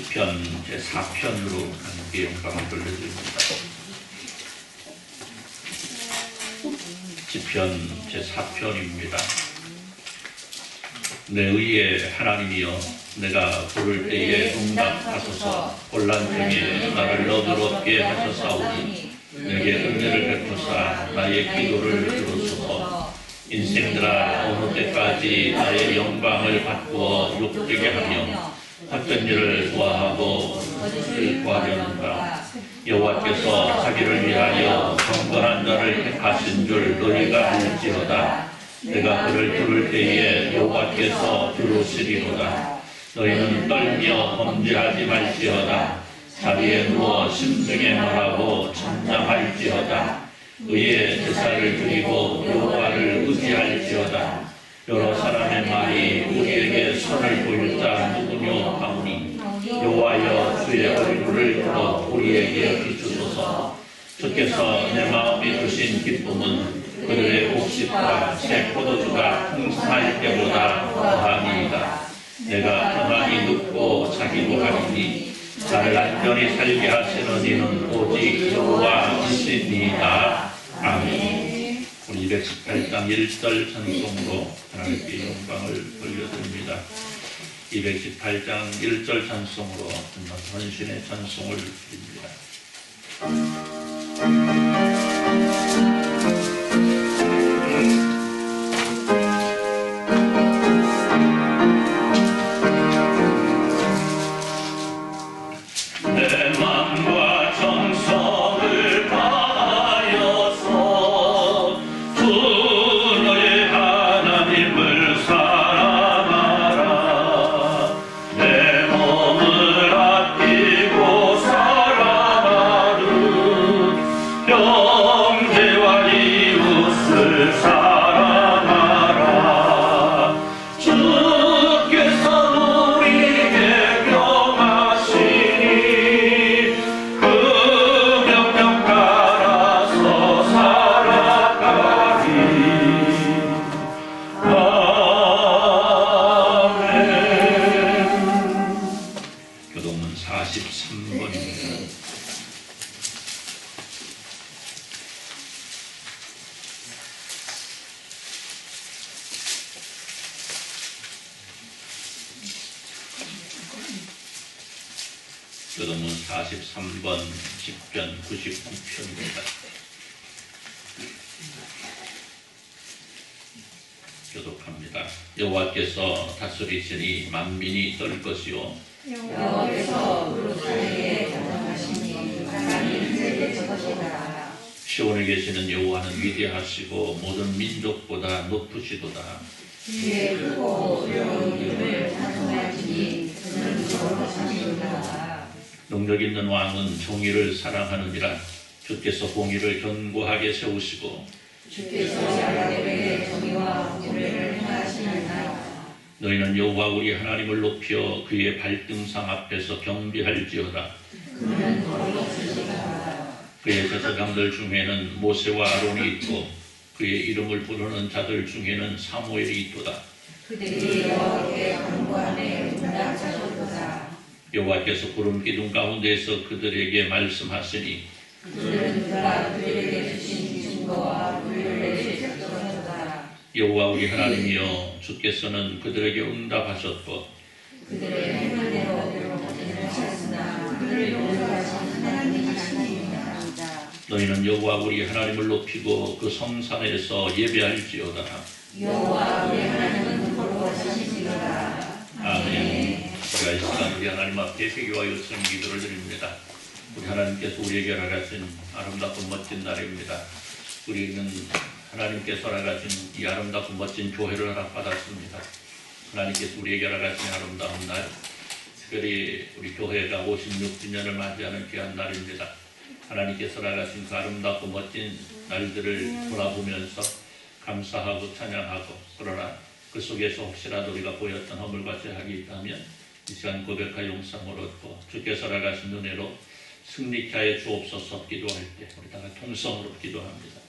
시편 제4편으로 하나님께 영광을 돌려드립니다. 시편 제4편입니다. 내 의의 하나님이여, 내가 부를 때에 응답하소서. 곤란 중에 나를 너그럽게 하셨사오니 내게 은혜를 베푸사 나의 기도를 들으소서. 인생들아, 어느 때까지 나의 영광을 바꾸어 욕되게 하며 헛된 일을 좋아하고 거짓을 구하려는가. 여호와께서 자기를 위하여 경건한 자를 택하신 줄 너희가 알지어다. 내가 그를 들을 때에 여호와께서 들으시리로다. 너희는 떨며 범죄하지 말지어다. 자리에 누워 심중에 말하고 잠잠할지어다. 의의 제사를 드리고 여호와를 의지할지어다. 여러 사람의 말이 우리에게 선을 보일 자 누구뇨 하오니 여호와여, 주의 얼굴을 들어 우리에게 비추소서. 주께서 내 마음에 두신 기쁨은 그들의 곡식과 새 포도주가 풍성할 때보다 더하니이다. 내가 평안히 눕고 자기도 하리니 나를 안전히 살게 하시는 이는 오직 여호와이시니이다. 아멘. 우리 218장 1절 찬송으로 하나님께 영광을 돌려드립니다. 218장 1절 찬송으로 헌신의 찬송을 드립니다. 교도문 43번 10편 99편입니다. 교독합니다. 여호와께서 다스리시니 만민이 떨 것이요, 여호와께서 예루살렘에 장정하시니 사람이 힘들게 질 것이다. 시온에 계시는 여호와는 위대하시고 모든 민족보다 높으시도다. 주의 크고 두려운 이름을 찬송할지니 그는 거룩하시도다. 능력 있는 왕은 정의를 사랑하느니라. 주께서 공의를 견고하게 세우시고 주께서 야곱에게 정의와 공의를 행하시느니라. 너희는 여호와 우리 하나님을 높여 그의 발등상 앞에서 경배할지어다. 그는 거룩하시도다. 그의 제사장들 중에는 모세와 아론이 있고 그의 이름을 부르는 자들 중에는 사무엘이 있도다. 그들이 여호와께 간구하며 응답하셨도다. 여호와께서 구름 기둥 가운데서 그들에게 말씀하시니 그들은 그가 그들에게 주신 증거와 불을 내주셨도다. 여호와 우리 하나님이여, 주께서는 그들에게 응답하셨고 그들의 행한대로 행하셨으나 그들을 용서하신 하나님이시니이다. 너희는 여호와 우리 하나님을 높이고 그 성산에서 예배할지어다. 여호와 우리 하나님은 거룩하시니이다. 아멘. 우리가 이 시간 우리 하나님 앞에 회개와 요청 기도를 드립니다. 우리 하나님께서 우리에게 허락하신 아름답고 멋진 날입니다. 우리는 하나님께서 허락하신 이 아름답고 멋진 교회를 허락받았습니다. 하나님께서 우리에게 허락하신 아름다운 날, 특별히 우리 교회가 56주년을 맞이하는 귀한 날입니다. 하나님께서 허락하신 그 아름답고 멋진 날들을 돌아보면서 감사하고 찬양하고, 그러나 그 속에서 혹시라도 우리가 보였던 허물과 죄악이 있다면 이 시간 고백하 용서를 얻고 주께서 허락하신 은혜로 승리케 하여 주옵소서. 기도할 때 우리 다 통성으로 기도합니다.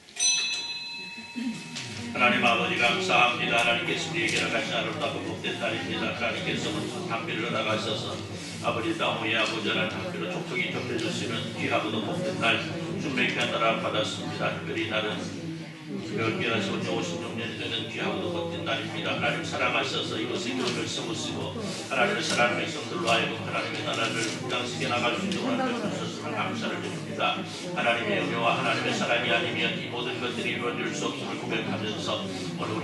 하나님 아버지 감사합니다. 하나님께서 우리에게 허락하신 아름답고 복된 날입니다. 하나님께서 무슨 담비를 허락하셔서 아버지 나무의 아버지 하나님 함께로 촉촉히 접해줄 수 있는 귀하고도 복된 날 준비한 나라 받았습니다. 특별히 이날은 별기하시 56년이 되는 귀하고도 복된 날입니다. 하나님 사랑하셔서 이곳에 교회를 세우시고 하나님의 사랑하는 백성들로 하여금 하나님의 나라를 당시에 나갈 수 있도록 하나님을 주셨음을 감사를 드립니다. 하나님의 은혜와 하나님의 사랑이 아니면 이 모든 것들이 이루어질 수 없음을 고백하면서 오늘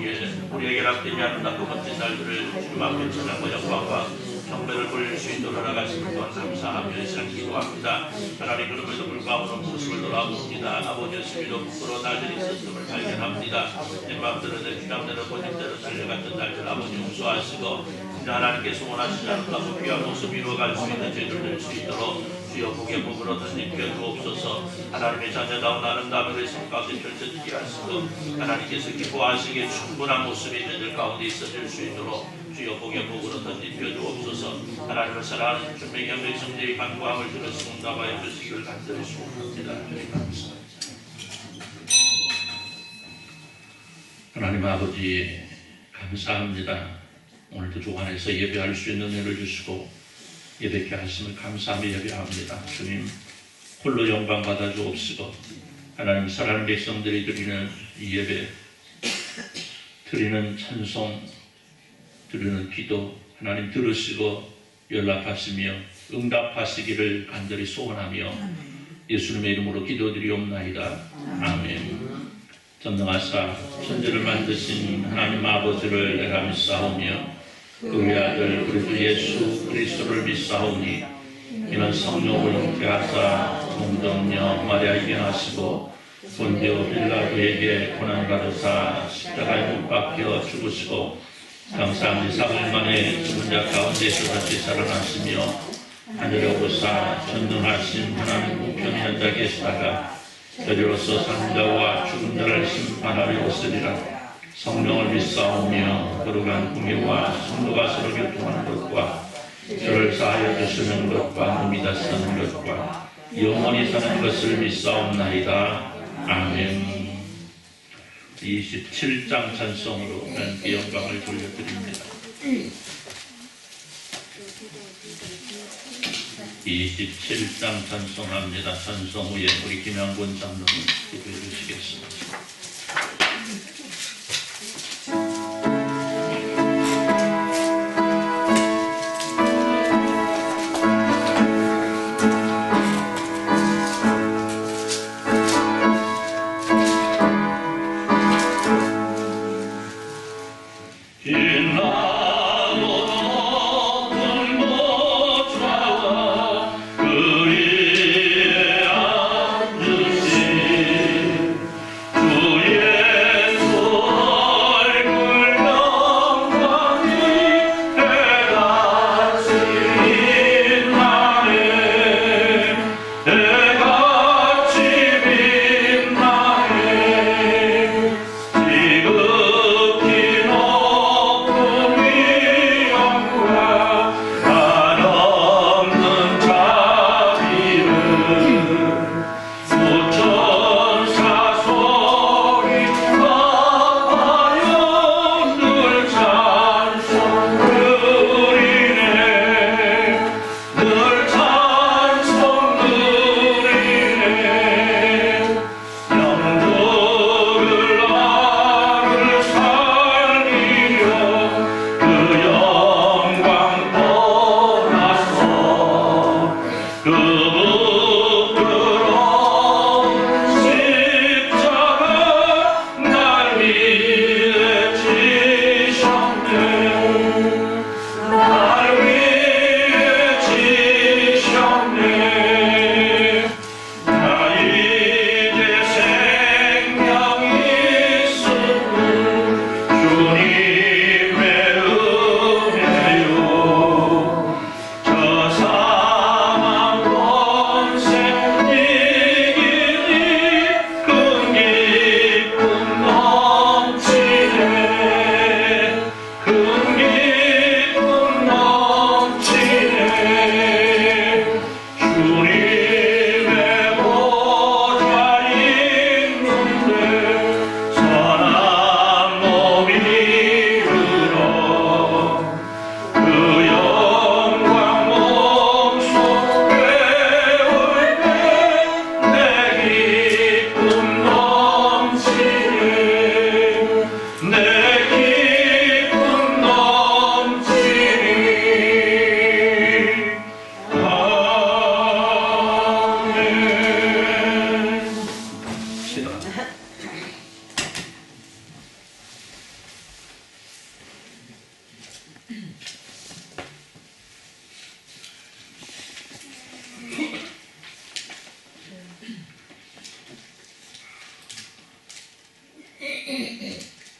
우리에게 락되지 않는 나쁜 멋진 날들을 주님 앞에 찬양과 영광과 경배를 돌릴 수 있도록 허락하시는 동안 감사하며 이상 기도합니다. 하나님 그럼에도 불구하고 모습을 돌아봅니다. 아버지 예수님도 부끄러운 날들이 있었음을 발견합니다. 내 마음대로 내 주장대로 본인대로 달려갔던 날들 아버지 용서하시고 하나님께서 원하시지 않는다고 귀한 모습 이루어갈 수 있는 저희들 될 수 있도록 주여 복의 복으로 던지게 주옵소서. 하나님의 자녀다운 아름다움을 성 가운데 펼쳐지게 하시고 하나님께서 기뻐하시기에 충분한 모습이 저희들 가운데 있어질 수 있도록 주여 복의 복으로 던지게 주옵소서. 하나님을 사랑하는 준비의 백성들의 간구함을 들으시고 응답하여 주시기를 간절히 소원합니다. 저희 감사합니다. 하나님 아버지 감사합니다. 오늘도 주 안에서 예배할 수 있는 은혜를 주시고 예배케 하심을 감사하며 예배합니다. 주님 홀로 영광 받아 주옵시고 하나님 사랑하는 백성들이 드리는 이 예배 드리는 찬송 드리는 기도 하나님 들으시고 연락하시며 응답하시기를 간절히 소원하며 예수님의 이름으로 기도드리옵나이다. 아멘. 전능하사 천지를 만드신 하나님 아버지를 내가 믿사오며 그의 아들 우리 주 예수 그리스도를 믿사오니 이는 성령을 잉태하사 동정녀 마리아에게 나시고 본디오 빌라도에게 고난받으사 십자가에 못 박혀 죽으시고 장사한 지 3일 만에 죽은 자 가운데서 다시 살아나시며 하늘에 오르사 전능하신 하나님 우편에 앉아 계시다가 저리로서 사는 자와 죽은 자를 심판하려 오시리라. 성령을 믿사오며 거룩한 공예와 성도가 서로 교통하는 것과 저를 사하여 주시는 것과 믿어 사는 것과 영원히 사는 것을 믿사옵나이다. 아멘. 27장 찬송으로 하나님께 영광을 돌려드립니다. 27장 찬송합니다. 찬송 후에 우리 김양곤 장로님 기도해 주시겠습니다. 주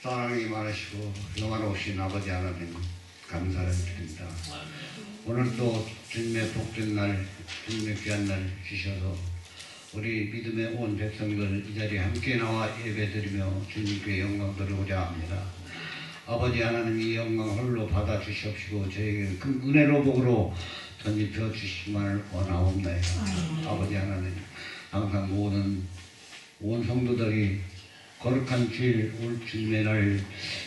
사랑이 많으시고 영화로우신 아버지 하나님 감사를 드립니다. 오늘 또 주님의 복된 날, 주님의 귀한 날 주셔서 우리 믿음의 온 백성들 이 자리에 함께 나와 예배드리며 주님께 영광 드리고자 합니다. 아버지 하나님 이 영광 홀로 받아 주시옵시고 저에게 큰 은혜로 복으로 던집혀 주시기만을 원하옵나이다. 아버지 하나님 항상 모든 온 성도들이 거룩한 주일 올 주님의 날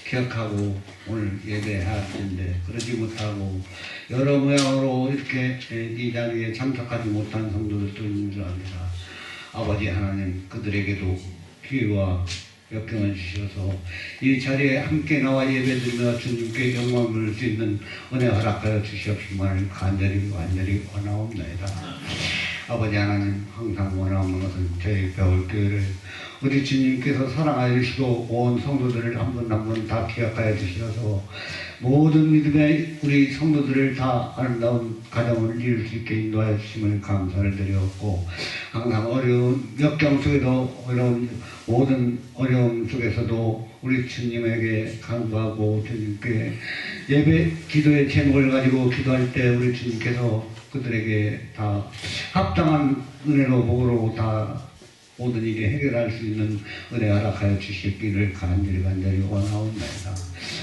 기억하고 오늘 예배하는데 그러지 못하고 여러 모양으로 이렇게 이 자리에 참석하지 못한 성도들도 있는 줄 압니다. 아버지 하나님 그들에게도 기회와 역경을 주셔서 이 자리에 함께 나와 예배드리며 주님께 영광을 부를 수 있는 은혜 허락하여 주시옵시기만을 간절히 원하옵나이다. 아버지 하나님 항상 원하는 것은 저희 배울교회를 우리 주님께서 사랑하여 주시고 온 성도들을 한 분 한 분 다 기억하여 주셔서 모든 믿음의 우리 성도들을 다 아름다운 가정을 이룰 수 있게 인도하여 주심을 감사를 드렸고 항상 어려운 역경 속에도 어려운 모든 어려움 속에서도 우리 주님에게 간구하고 주님께 예배 기도의 제목을 가지고 기도할 때 우리 주님께서 그들에게 다 합당한 은혜로 복으로 다 모든 일이 해결할 수 있는 은혜 허락하여 주시기를 간절히 원하옵나이다.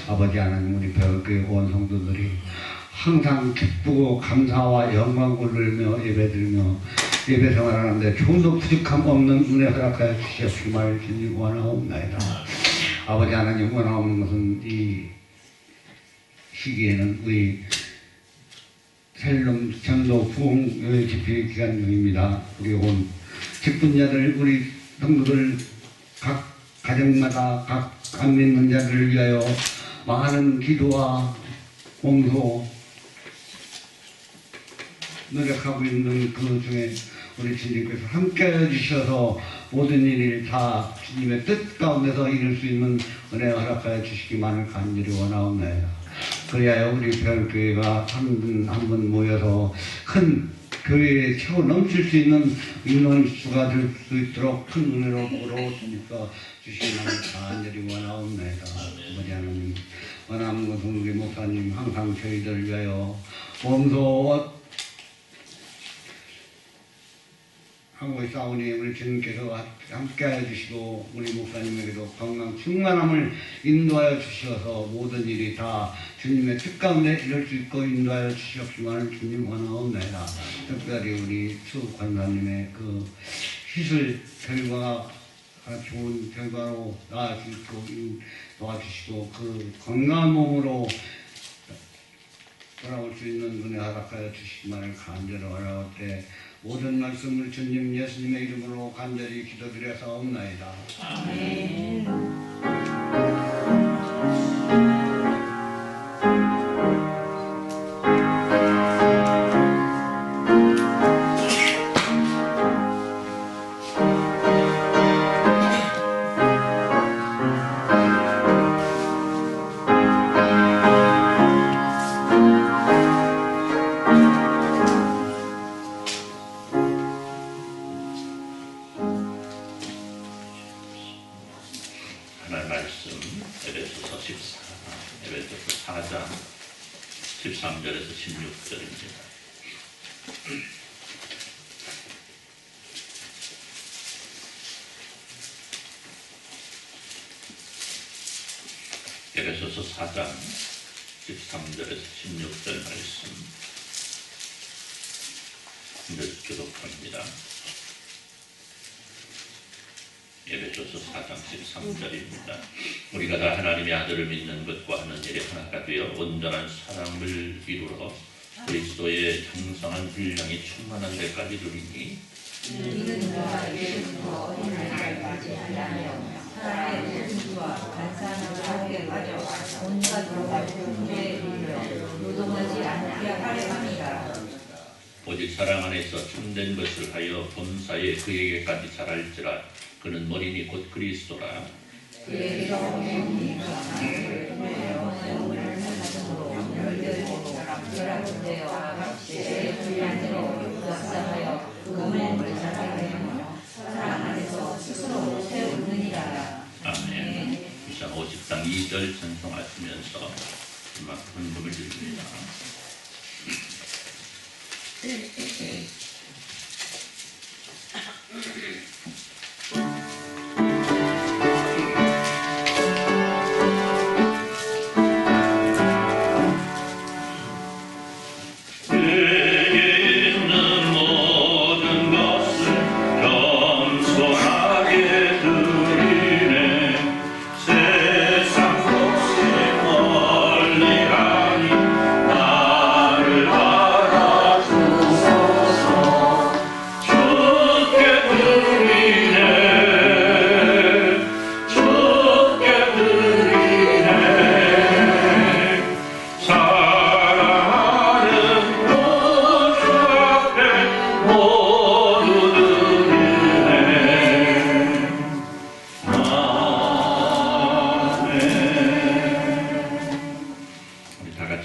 아버지 하나님 우리 배울교회 온 성도들이 항상 기쁘고 감사와 영광을 돌리며 예배드리며 예배 생활하는데 조금도 부족함 없는 은혜 허락하여 주시옵기를 주님 원하옵나이다. 아버지 하나님 원하옵는 것은 이 시기에는 우리 셀럼 전도 부흥 집회 기간 중입니다. 우리 온 직분자들 우리 성도들 각 가정마다 각 안 믿는 자들을 위하여 많은 기도와 공소 노력하고 있는 그 중에 우리 주님께서 함께해 주셔서 모든 일을 다 주님의 뜻 가운데서 이룰 수 있는 은혜 허락하여 주시기만을 간절히 원하옵나이다. 그리하여 우리 배울교회가 한 분 모여서 큰 교회에 채워 넘칠 수 있는 인원수가 될 수 있도록 큰 은혜로 주니까 주시기만을 간절히 원하옵나이다. 아버지 하나님 원하는 것은 우리 목사님 항상 저희들 위하여 몸소 하고 있사오니 우리 주님께서 함께하여 주시고 우리 목사님에게도 건강 충만함을 인도하여 주셔서 모든 일이 다 주님의 뜻 가운데 이룰 수 있고 인도하여 주시옵기만을 주님 원하옵나이다. 특별히 우리 추 관사님의 그 시술 결과가 좋은 결과로 나을 수 있도록 도와주시고 그 건강한 몸으로 돌아올 수 있는 은혜 허락하여 주시기만을 간절히 원하올 때 모든 말씀을 주님 예수님의 이름으로 간절히 기도드려서옵나이다. 아멘. 하나님 말씀 에베소서 4장 13절에서 16절입니다. 에베소서 4장 13절에서 16절 말씀 교독합니다. 에베소서 4장 13절입니다. 우리가 다 하나님의 아들을 믿는 것과 하는 일에 하나가 되어 온전한 사랑을 이루어 그리스도의 장성한 분량이 충만한 데까지 이르리니 믿음과 예수와 어린아이까지 하나며 사랑의 분수와 간사함을 함께 가져 온갖 풍부에 이르러 노동하지 않게 하려 합니다. 오직 사랑 안에서 참된 것을 하여 본사에 그에게까지 자랄지라. 그는 머리니 곧 그리스도라. 그에게서 영혼과 하나님을 통하여 영혼을 사랑으로 연결되고 결합되어 제 분량대로 역사하여 그 몸을 자라게 하며 사랑 안에서 스스로 세우느니라. 아멘. 이상 50장 주기도를 전송하시면서 헌금을 드립니다.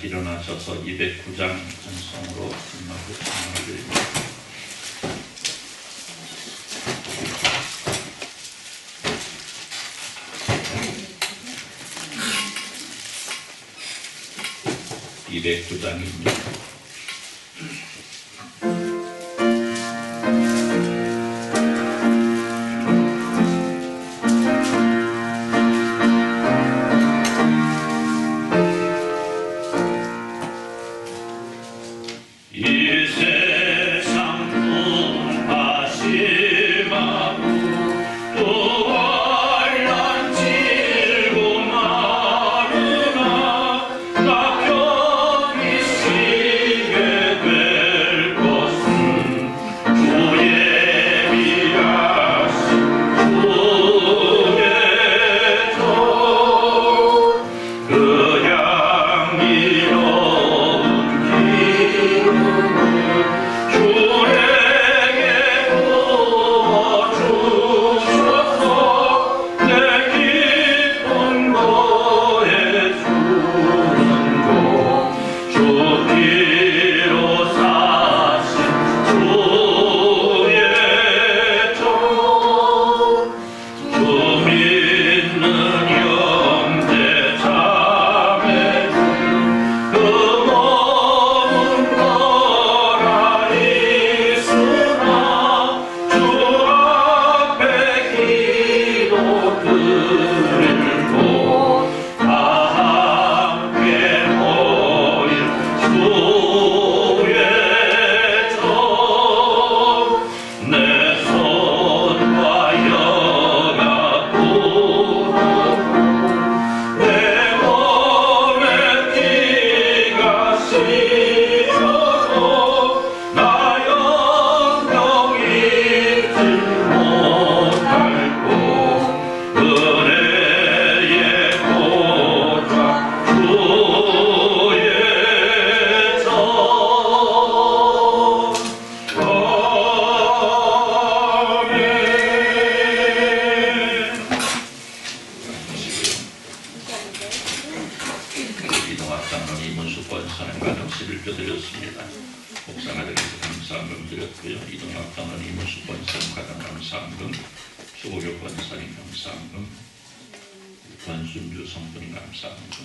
일어나셔서 209장 찬송으로 음악을 드립니다. (209장입니다) 권순주 성도님 감사합니다.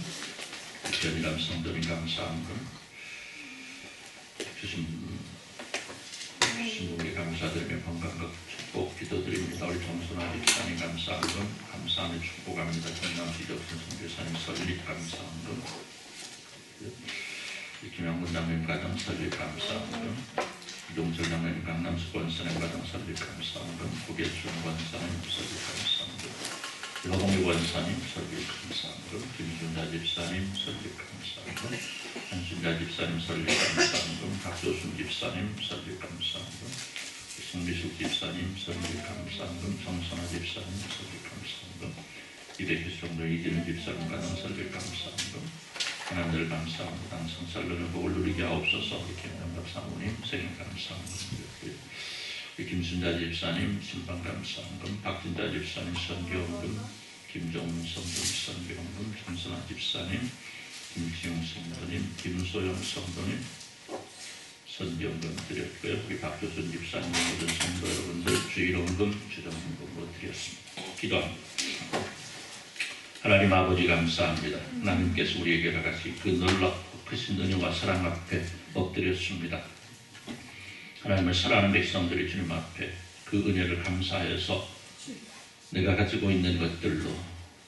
변희람 성도님 감사합니다. 주신 신부께 감사드리며 건강과 축복 기도드립니다. 우리 정순아 집사님 감사합니다. 감사하며 축복합니다. 정남시 덕순 성교사님 설립 감사합니다. 김양군 장로님 가정 설립 감사합니다. 이동철 장로님 강남수 권사님 가정 설립 감사합니다. 고개춘 권사님 설립 감사합니다. 허봉유 권사님 설립 감사합니다. 김순자 집사님 설립 감사합니다. 한순자 집사님 설립 감사합니다. 박조순 집사님 설립 감사합니다. 송미숙 집사님 설립 감사합니다. 정선아 집사님 설립 감사합니다. 이백희성도 이기는 집사님 가정 설립 감사합니다. 하나님들 감사합니다. 항상 살려는 복을 누리게 하옵소서. 김영덕 사모님 생일 감사합니다. 김순자 집사님 신방 감사합니다. 박진자 집사님 선교원금, 김종문 성도님 선교원금, 정선아 집사님, 김지용 성도님, 김소영 성도님 선교원금 드렸고요. 우리 박조순 집사님 모든 성도 여러분들 주일원금, 주정원금으로 드렸습니다. 기도합니다. 하나님 하나님 아버지 감사합니다. 하나님께서 우리에게 같이 그 놀랍고 크신 은혜와 사랑 앞에 엎드렸습니다. 하나님을 사랑하는 백성들이 주님 앞에 그 은혜를 감사해서 내가 가지고 있는 것들로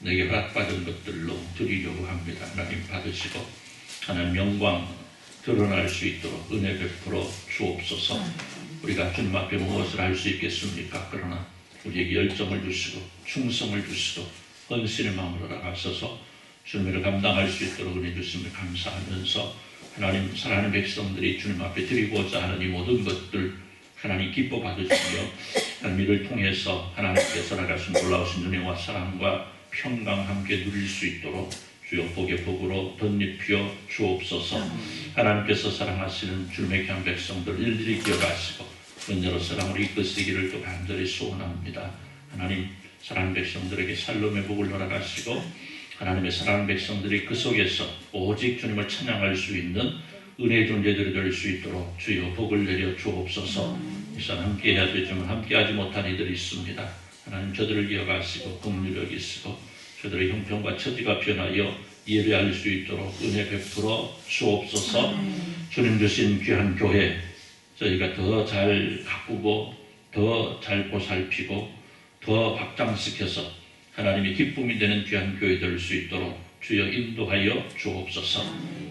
내게 허락받은 것들로 드리려고 합니다. 하나님 받으시고 하나님 영광 드러날 수 있도록 은혜 베풀어 주옵소서. 우리가 주님 앞에 무엇을 할 수 있겠습니까? 그러나 우리에게 열정을 주시고 충성을 주시고 헌신의 마음으로 나가서서 주님을 감당할 수 있도록 은혜 주심을 감사하면서 하나님 사랑하는 백성들이 주님 앞에 드리고자 하는 이 모든 것들 하나님 기뻐 받으시며 하나님 이를 통해서 하나님께서 나가신 놀라우신 은혜와 사랑과 평강 함께 누릴 수 있도록 주여 복의 복으로 덧입혀 주옵소서. 하나님께서 사랑하시는 주님의 귀한 백성들 일일이 기억하시고 은혜로 사랑으로 이끄시기를 또 간절히 소원합니다. 하나님 사랑하는 백성들에게 샬롬의 복을 허락하시고 하나님의 사랑하는 백성들이 그 속에서 오직 주님을 찬양할 수 있는 은혜의 존재들이 될 수 있도록 주여 복을 내려 주옵소서. 이 시간 함께 해야 되지만 함께하지 못한 이들이 있습니다. 하나님 저들을 기억하시고 긍휼히 여기시고 저들의 형편과 처지가 변하여 예배할 수 있도록 은혜 베풀어 주옵소서. 주님 주신 귀한 교회 저희가 더 잘 가꾸고 더 잘 보살피고 더 확장시켜서 하나님의 기쁨이 되는 귀한 교회 될 수 있도록 주여 인도하여 주옵소서.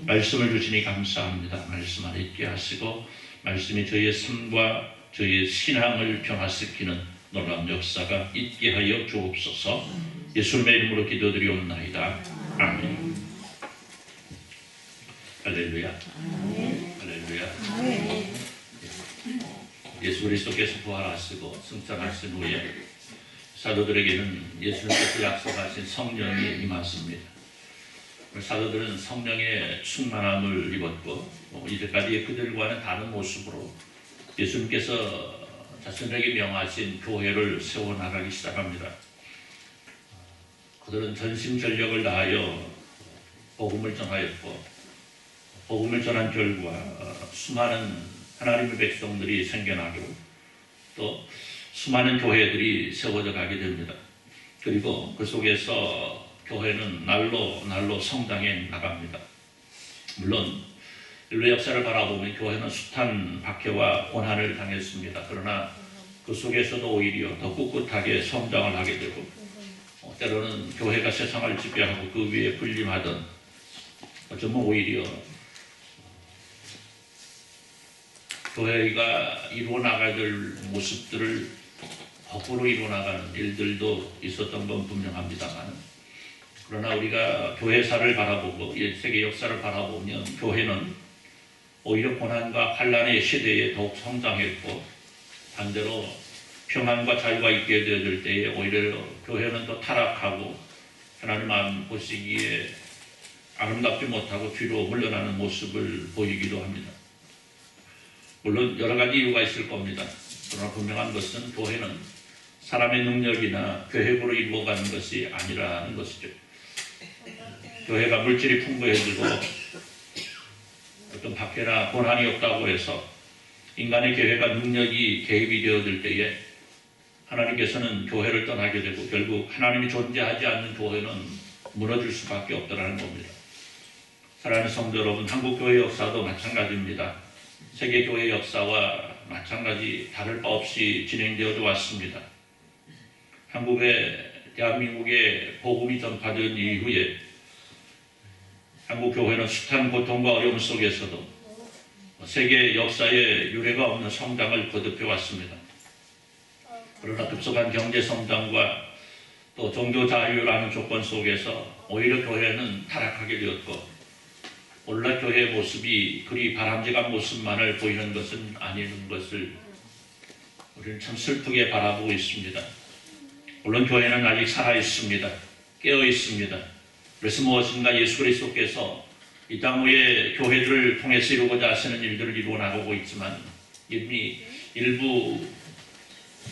말씀을 주시니 감사합니다. 말씀 안에 있게 하시고 말씀이 저희의 삶과 저희의 신앙을 변화시키는 놀라운 역사가 있게 하여 주옵소서. 예수님의 이름으로 기도드리옵나이다. 아멘. 할렐루야. 할렐루야. 예수 그리스도께서 부활하시고 승천하신 후에 사도들에게는 예수님께서 약속하신 성령이 임하십니다. 사도들은 성령의 충만함을 입었고 이제까지 그들과는 다른 모습으로 예수님께서 자신에게 명하신 교회를 세워나가기 시작합니다. 그들은 전심전력을 다하여 복음을 전하였고 복음을 전한 결과 수많은 하나님의 백성들이 생겨나고 또 수많은 교회들이 세워져 가게 됩니다. 그리고 그 속에서 교회는 날로 성장해 나갑니다. 물론 인류 역사를 바라보면 교회는 숱한 박해와 고난을 당했습니다. 그러나 그 속에서도 오히려 더 꿋꿋하게 성장을 하게 되고 때로는 교회가 세상을 지배하고 그 위에 군림하던 어쩌면 오히려 교회가 이루어나가야 될 모습들을 거꾸로 이루어나가는 일들도 있었던 건 분명합니다만 그러나 우리가 교회사를 바라보고 세계 역사를 바라보면 교회는 오히려 고난과 환난의 시대에 더욱 성장했고 반대로 평안과 자유가 있게 되어질 때에 오히려 교회는 또 타락하고 하나님 마음 보시기에 아름답지 못하고 뒤로 물러나는 모습을 보이기도 합니다. 물론 여러 가지 이유가 있을 겁니다. 그러나 분명한 것은 교회는 사람의 능력이나 계획으로 이루어가는 것이 아니라는 것이죠. 교회가 물질이 풍부해지고 어떤 박해나 고난이 없다고 해서 인간의 계획과 능력이 개입이 되어질 때에 하나님께서는 교회를 떠나게 되고 결국 하나님이 존재하지 않는 교회는 무너질 수밖에 없다는 겁니다. 사랑하는 성도 여러분, 한국교회 역사도 마찬가지입니다. 세계교회 역사와 마찬가지 다를 바 없이 진행되어 왔습니다. 대한민국에 복음이 전파된 이후에 한국교회는 숱한 고통과 어려움 속에서도 세계 역사에 유례가 없는 성장을 거듭해 왔습니다. 그러나 급속한 경제 성장과 또 종교 자유라는 조건 속에서 오히려 교회는 타락하게 되었고 오늘날 교회의 모습이 그리 바람직한 모습만을 보이는 것은 아닌 것을 우리는 참 슬프게 바라보고 있습니다. 물론 교회는 아직 살아있습니다. 깨어있습니다. 그래서 무엇인가 예수 그리스도께서 이 땅 위에 교회들을 통해서 이루고자 하시는 일들을 이루어 나가고 있지만 이미 일부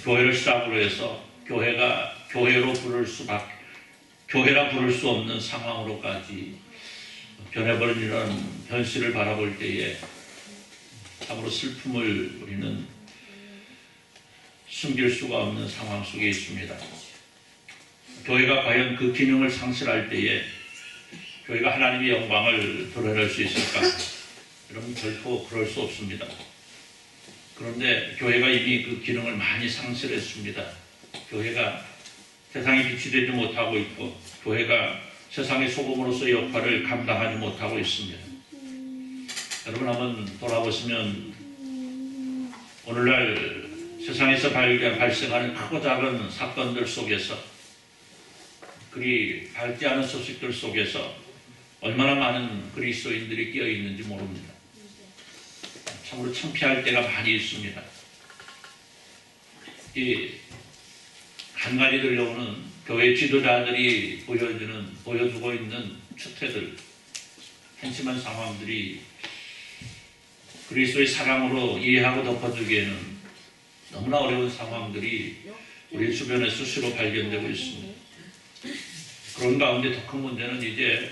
교회를 시작으로 해서 교회가 교회라 부를 수 없는 상황으로까지 변해버린 이런 현실을 바라볼 때에 참으로 슬픔을 우리는 숨길 수가 없는 상황 속에 있습니다. 교회가 과연 그 기능을 상실할 때에 교회가 하나님의 영광을 드러낼 수 있을까? 여러분 결코 그럴 수 없습니다. 그런데 교회가 이미 그 기능을 많이 상실했습니다. 교회가 세상에 빛이 되지 못하고 있고 교회가 세상의 소금으로서의 역할을 감당하지 못하고 있습니다. 여러분 한번 돌아보시면 오늘날 세상에서 발생하는 크고 작은 사건들 속에서 그리 밝지 않은 소식들 속에서 얼마나 많은 그리스도인들이 끼어 있는지 모릅니다. 참으로 창피할 때가 많이 있습니다. 이 한 가지 들려오는 교회 지도자들이 보여주고 있는 추태들, 한심한 상황들이 그리스도의 사랑으로 이해하고 덮어주기에는 너무나 어려운 상황들이 우리 주변에 수시로 발견되고 있습니다. 그런 가운데 더 큰 문제는 이제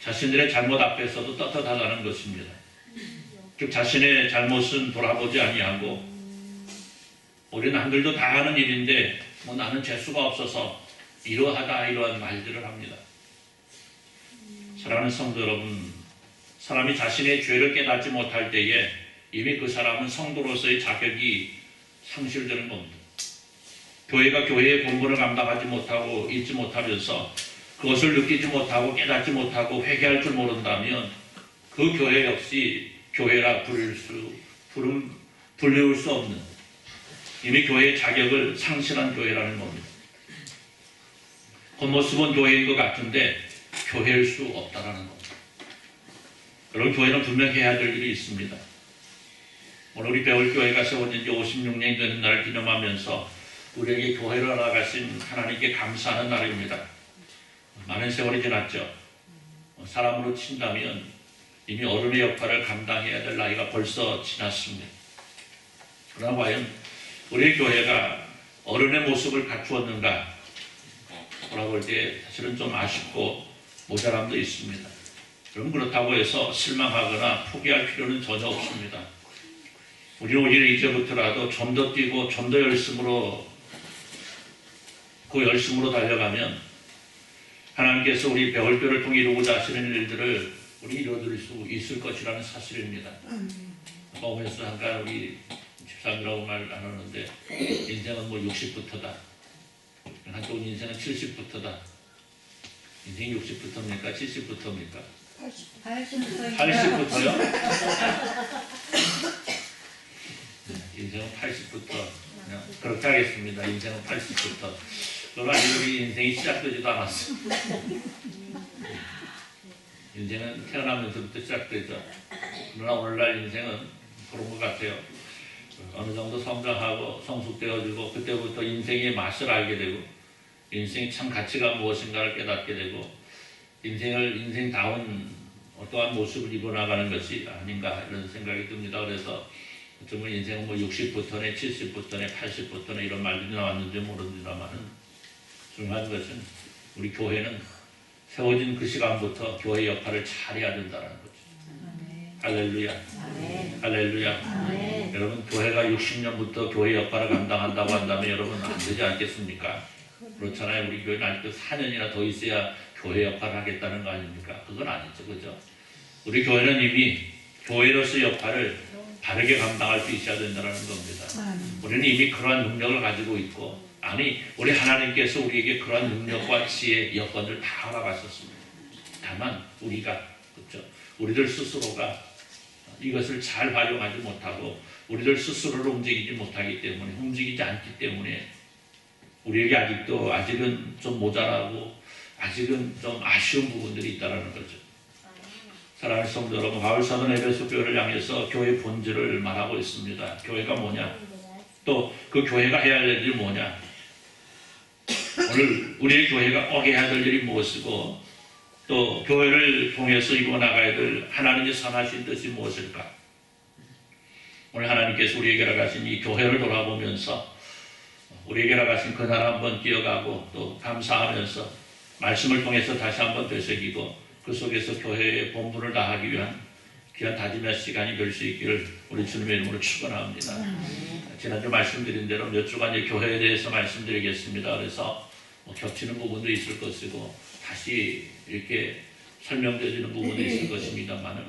자신들의 잘못 앞에서도 떳떳하다는 것입니다. 즉 자신의 잘못은 돌아보지 아니하고 우리는 남들도 다 하는 일인데 뭐 나는 재수가 없어서 이러한 말들을 합니다. 사랑하는 성도 여러분, 사람이 자신의 죄를 깨닫지 못할 때에 이미 그 사람은 성도로서의 자격이 상실되는 겁니다. 교회가 교회의 본분을 감당하지 못하고 잊지 못하면서 그것을 느끼지 못하고 깨닫지 못하고 회개할 줄 모른다면 그 교회 역시 교회라 불리울 수 없는 이미 교회의 자격을 상실한 교회라는 겁니다. 겉모습은 교회인 것 같은데 교회일 수 없다라는 겁니다. 여러분 교회는 분명히 해야 될 일이 있습니다. 오늘 우리 배울교회가 세워진 지 56년이 되는 날을 기념하면서 우리에게 교회를 알아가신 하나님께 감사하는 날입니다. 많은 세월이 지났죠. 사람으로 친다면 이미 어른의 역할을 감당해야 될 나이가 벌써 지났습니다. 그러나 과연 우리 교회가 어른의 모습을 갖추었는가 돌아볼 때 사실은 좀 아쉽고 모자람도 있습니다. 그럼 그렇다고 해서 실망하거나 포기할 필요는 전혀 없습니다. 우리는 오히려 이제부터라도 좀 더 뛰고 좀 더 열심으로 달려가면 하나님께서 우리 배울교를 통해 이루고자 하시는 일들을 우리 이루어드릴 수 있을 것이라는 사실입니다. 오면서 잠깐 우리 집사님이라고 말 안 하는데 인생은 뭐 60부터다. 한쪽은 인생은 70부터다. 인생이 60부터입니까? 70부터입니까? 80부터요? 인생은 80부터 그냥 그렇게 하겠습니다. 인생은 80부터. 그러나 우리 인생이 시작되지도 않았어요. 인생은 태어나면서부터 시작되죠. 그러나 오늘날 인생은 그런 것 같아요. 어느 정도 성장하고 성숙되어지고 그때부터 인생의 맛을 알게 되고 인생의 참 가치가 무엇인가를 깨닫게 되고 인생다운 어떠한 모습을 입어나가는 것이 아닌가 이런 생각이 듭니다. 그래서 어쩌면 인생은 뭐 60부터네 70부터네 80부터네 이런 말들이 나왔는지 모르지만은 중요한 것은 우리 교회는 세워진 그 시간부터 교회 역할을 잘해야 된다는 거죠. 할렐루야. 할렐루야. 여러분 교회가 60년부터 교회 역할을 감당한다고 한다면 여러분 안 되지 않겠습니까? 그렇잖아요. 우리 교회는 아직도 4년이나 더 있어야 교회 역할을 하겠다는 거 아닙니까? 그건 아니죠. 그죠? 우리 교회는 이미 교회로서의 역할을 바르게 감당할 수 있어야 된다는 겁니다. 우리는 이미 그러한 능력을 가지고 있고 우리 하나님께서 우리에게 그러한 능력과 지혜, 여건을 다 허락하셨습니다. 다만 우리들 스스로가 이것을 잘 활용하지 못하고 우리들 스스로를 움직이지 않기 때문에 우리에게 아직은 좀 모자라고 아직은 좀 아쉬운 부분들이 있다는 거죠. 사랑하는 성도 여러분, 바울사도는 에베소 교회를 향해서 교회의 본질을 말하고 있습니다. 교회가 뭐냐? 또 그 교회가 해야 할 일이 뭐냐? 오늘 우리의 교회가 꼭 해야 될 일이 무엇이고 또 교회를 통해서 이루어나가야 될 하나님의 선하신 뜻이 무엇일까? 오늘 하나님께서 우리에게 허락하신 이 교회를 돌아보면서 우리에게 허락하신 그날 한번 기억하고 또 감사하면서 말씀을 통해서 다시 한번 되새기고 그 속에서 교회의 본분을 다하기 위한 귀한 다짐의 시간이 될 수 있기를 우리 주님의 이름으로 축원합니다. 지난주 말씀드린 대로 몇 주간 교회에 대해서 말씀드리겠습니다. 그래서 뭐 겹치는 부분도 있을 것이고 다시 이렇게 설명되어지는 부분도 있을 것입니다만은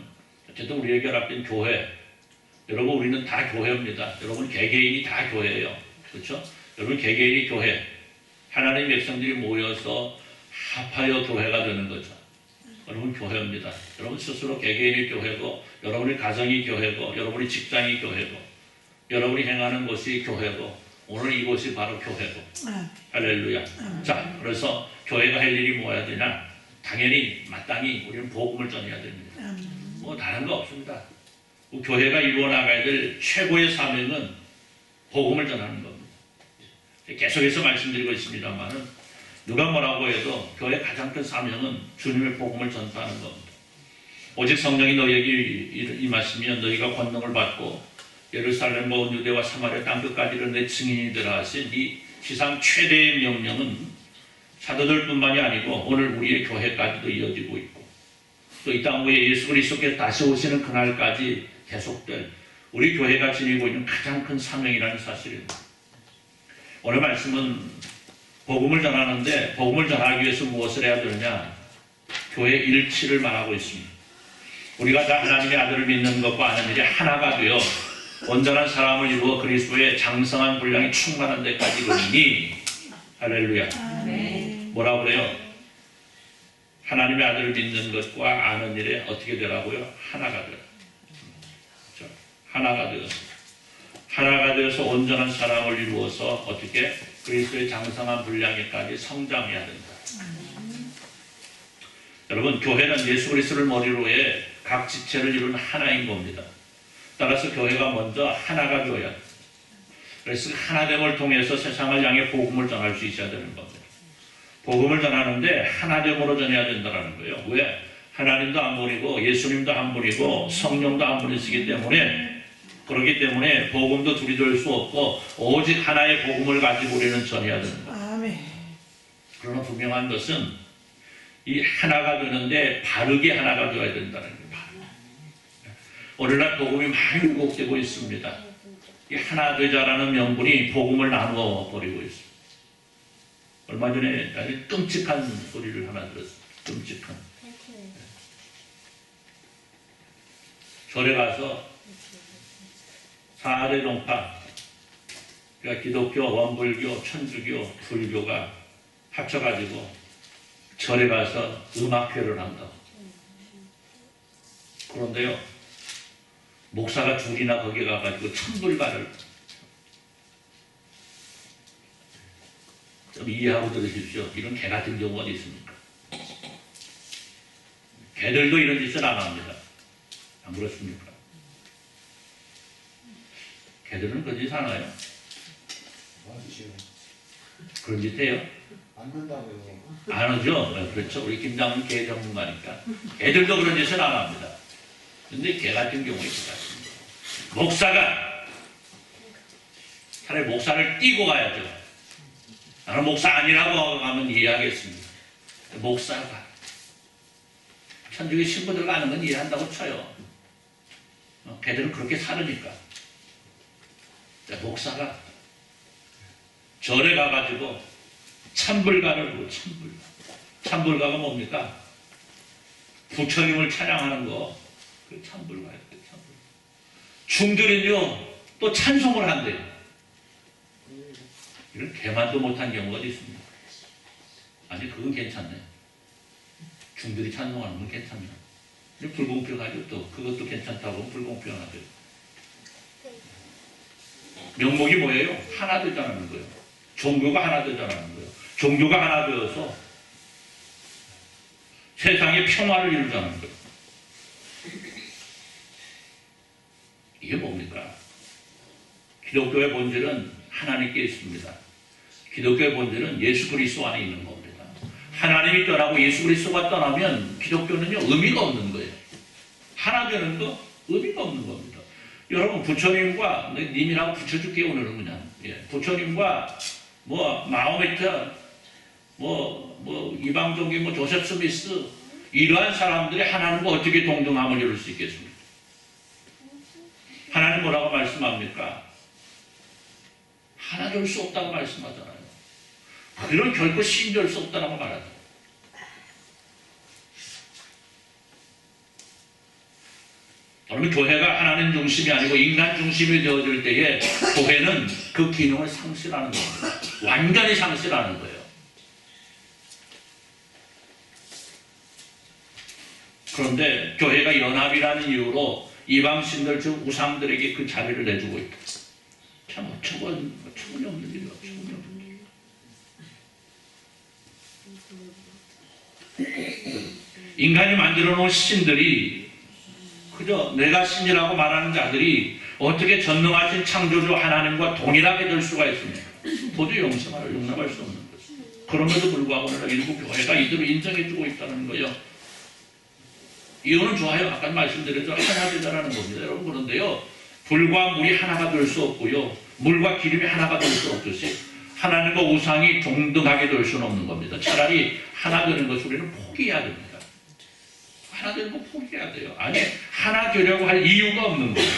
어쨌든 우리의 결합된 교회, 여러분 우리는 다 교회입니다. 여러분 개개인이 다 교회예요. 그렇죠? 여러분 개개인이 교회, 하나님의 백성들이 모여서 합하여 교회가 되는 거죠. 여러분 교회입니다. 여러분 스스로 개개인이 교회고, 여러분의 가정이 교회고, 여러분의 직장이 교회고, 여러분이 행하는 것이 교회고, 오늘 이곳이 바로 교회고. 할렐루야. 자, 그래서 교회가 할 일이 뭐야 되냐? 당연히 마땅히 우리는 복음을 전해야 됩니다. 뭐 다른 거 없습니다. 교회가 이루어 나가야 될 최고의 사명은 복음을 전하는 겁니다. 계속해서 말씀드리고 있습니다만은 누가 뭐라고 해도 교회의 가장 큰 사명은 주님의 복음을 전파하는 겁니다. 오직 성령이 너희에게 임하시면 너희가 권능을 받고 예루살렘과 온 유대와 사마리아 땅끝까지를 내 증인이 되라 하신 이 지상 최대의 명령은 사도들뿐만이 아니고 오늘 우리의 교회까지도 이어지고 있고 또 이 땅 위에 예수 그리스도께서 다시 오시는 그날까지 계속될 우리 교회가 지니고 있는 가장 큰 사명이라는 사실입니다. 오늘 말씀은 복음을 전하는데 복음을 전하기 위해서 무엇을 해야 되느냐? 교회 일치를 말하고 있습니다. 우리가 다 하나님의 아들을 믿는 것과 아는 일이 하나가 되어 온전한 사람을 이루어 그리스도의 장성한 분량이 충만한 데까지 이르니 할렐루야. 뭐라고 그래요? 하나님의 아들을 믿는 것과 아는 일에 어떻게 되라고요? 하나가 되라. 그렇죠? 하나가 되어서 온전한 사람을 이루어서 어떻게 그리스도의 장성한 분량에까지 성장해야 된다. 여러분 교회는 예수 그리스도를 머리로 해 각 지체를 이루는 하나인 겁니다. 따라서 교회가 먼저 하나가 되어야 돼요. 그래서 하나됨을 통해서 세상을 향해 복음을 전할 수 있어야 되는 겁니다. 복음을 전하는데 하나됨으로 전해야 된다는 거예요. 왜? 하나님도 한 분이고 예수님도 한 분이고 성령도 한 분이시기 때문에 그렇기 때문에 복음도 둘이 될 수 없고 오직 하나의 복음을 가지고 우리는 전해야 되는 거예요. 아멘. 그러나 분명한 것은 이 하나가 되는데 바르게 하나가 되어야 된다는 거예요. 오늘날 복음이 많이 왜곡되고 있습니다. 이 하나 되자라는 명분이 복음을 나누어 버리고 있습니다. 얼마 전에 아주 끔찍한 소리를 하나 들었어요. 끔찍한. 절에 가서 4대 종파, 그러니까 기독교, 원불교, 천주교, 불교가 합쳐가지고 절에 가서 음악회를 한다고. 그런데요, 목사가 둘이나 거기 가가지고 천불가를 좀 이해하고 들으십시오. 이런 개 같은 경우가 어디 있습니까? 개들도 이런 짓을 안 합니다. 안 그렇습니까? 개들은 그런 짓 하나요? 맞으시오. 그런 짓 해요? 안 한다고요. 안 하죠? 그렇죠. 우리 김장은 개 전문가니까. 개들도 그런 짓을 안 합니다. 근데 개 같은 경우에 있습니다. 목사가 차라리 목사를 띄고 가야죠. 나는 목사 아니라고 하면 이해하겠습니다. 목사가 천주교 신부들 가는 건 이해한다고 쳐요. 걔들은 그렇게 사느니까. 목사가 절에 가가지고 참불가를 부르고 참불가가 뭡니까? 부처님을 찬양하는 거. 그 참불가예요. 중들은요 또 찬송을 한대요. 이런 개만도 못한 경우가 있습니다. 아니 그건 괜찮네. 중들이 찬송하는 건 괜찮네. 불공평하죠. 또 그것도 괜찮다고 불공평하대요. 명목이 뭐예요? 하나 되자는 거예요. 종교가 하나 되자는 거예요. 종교가 하나 되어서 세상의 평화를 이루자는 거예요. 이게 뭡니까? 기독교의 본질은 하나님께 있습니다. 기독교의 본질은 예수 그리스도 안에 있는 겁니다. 하나님이 떠나고 예수 그리스도가 떠나면 기독교는요 의미가 없는 거예요. 하나 되는 거 의미가 없는 겁니다. 여러분 부처님과 님이라고 붙여줄게요 오늘은 그냥. 부처님과 마호메트 이방 종교 조셉 스미스 이러한 사람들이 하나님과 어떻게 동등함을 이룰 수 있겠습니까? 하나님 뭐라고 말씀합니까? 하나 될 수 없다고 말씀하잖아요. 그들은 결코 신뢰할 수 없다라고 말하죠. 그러면 교회가 하나님 중심이 아니고 인간 중심이 되어질 때에 교회는 그 기능을 상실하는 겁니다. 완전히 상실하는 거예요. 그런데 교회가 연합이라는 이유로 이방신들 즉 우상들에게 그 자리를 내주고 있다. 참 어처구니없는 일이야. 어처구니없는 일. 인간이 만들어 놓은 신들이 그저 내가 신이라고 말하는 자들이 어떻게 전능하신 창조주 하나님과 동일하게 될 수가 있습니까? 도저히 용납할 수 없는 거죠. 그럼에도 불구하고 일부 교회가 이들을 인정해주고 있다는 거예요. 이유는 좋아요. 아까 말씀드렸죠. 하나 되자라는 겁니다. 여러분 그런데요. 불과 물이 하나가 될 수 없고요. 물과 기름이 하나가 될 수 없듯이 하나님과 우상이 동등하게 될 수는 없는 겁니다. 차라리 하나 되는 것을 우리는 포기해야 됩니다. 하나 되는 거 포기해야 돼요. 아니 하나 되려고 할 이유가 없는 거예요.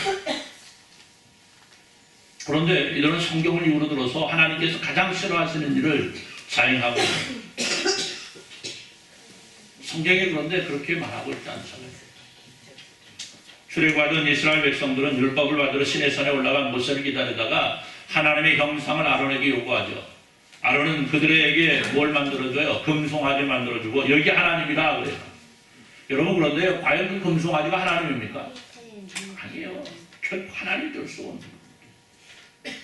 그런데 이들은 성경을 이유로 들어서 하나님께서 가장 싫어하시는 일을 자행하고 있습니다. 성경에 그런데 그렇게 말하고 있지 않잖아요. 출애굽하던 이스라엘 백성들은 율법을 받으러 시내산에 올라간 모세를 기다리다가 하나님의 형상을 아론에게 요구하죠. 아론은 그들에게 뭘 만들어줘요? 금송아지 만들어주고 여기 하나님이라 그래요. 여러분 그런데 과연 그 금송아지가 하나님입니까? 아니에요. 결코 하나님이 될 수 없는 거예요.